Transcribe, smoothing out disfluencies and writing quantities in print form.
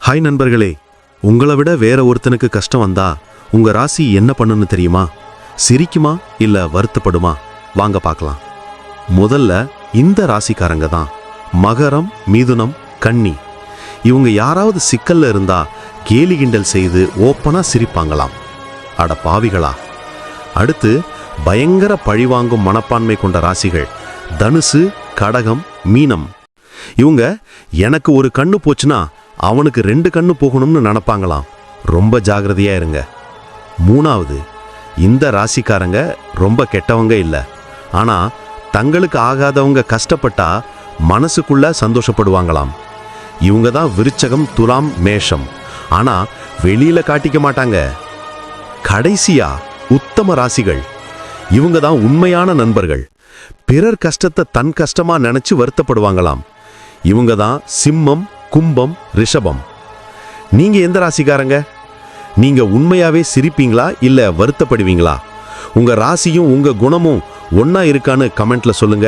Hi நண்பர்களே, உங்களை விட வேற ஒருத்தனுக்கு கஷ்டம் வந்தா உங்க ராசி என்ன பண்ணுன்னு தெரியுமா? சிரிக்குமா இல்ல வருத்தப்படுமா? வாங்க பார்க்கலாம். முதல்ல இந்த ராசிக்காரங்க தான் மகரம், மிதுனம், கன்னி. இவங்க யாராவது சிக்கல்ல இருந்தா கேலி கிண்டல் செய்து ஓப்பனா சிரிப்பாங்களாம். அட பாவிகளா! அடுத்து பயங்கர பழிவாங்கும் மனப்பான்மை கொண்ட ராசிகள் தனுசு, கடகம், மீனம். இவங்க எனக்கு ஒரு கண்ணு போச்சுன்னா அவனுக்கு 2 கண்ணு போகணும்னு நினைப்பாங்களாம். ரொம்ப ஜாகிரதையா இருங்க. மூணாவது, இந்த ராசிக்காரங்க ரொம்ப கெட்டவங்க இல்லை, ஆனா தங்களுக்கு ஆகாதவங்க கஷ்டப்பட்டா மனசுக்குள்ள சந்தோஷப்படுவாங்களாம். இவங்க தான் விருச்சகம், துலாம், மேஷம். ஆனா வெளியில காட்டிக்க மாட்டாங்க. கடைசியா உத்தம ராசிகள். இவங்க தான் உண்மையான நண்பர்கள். பிறர் கஷ்டத்தை தன் கஷ்டமா நினைச்சு வருத்தப்படுவாங்களாம். இவங்க தான் சிம்மம், கும்பம், ரிஷபம். நீங்க எந்த ராசிக்காரங்க? நீங்க உண்மையாவே சிரிப்பீங்களா இல்ல வருத்தப்படுவீங்களா? உங்க ராசியும் உங்க குணமும் ஒண்ணா இருக்கான்னு கமெண்ட்ல சொல்லுங்க.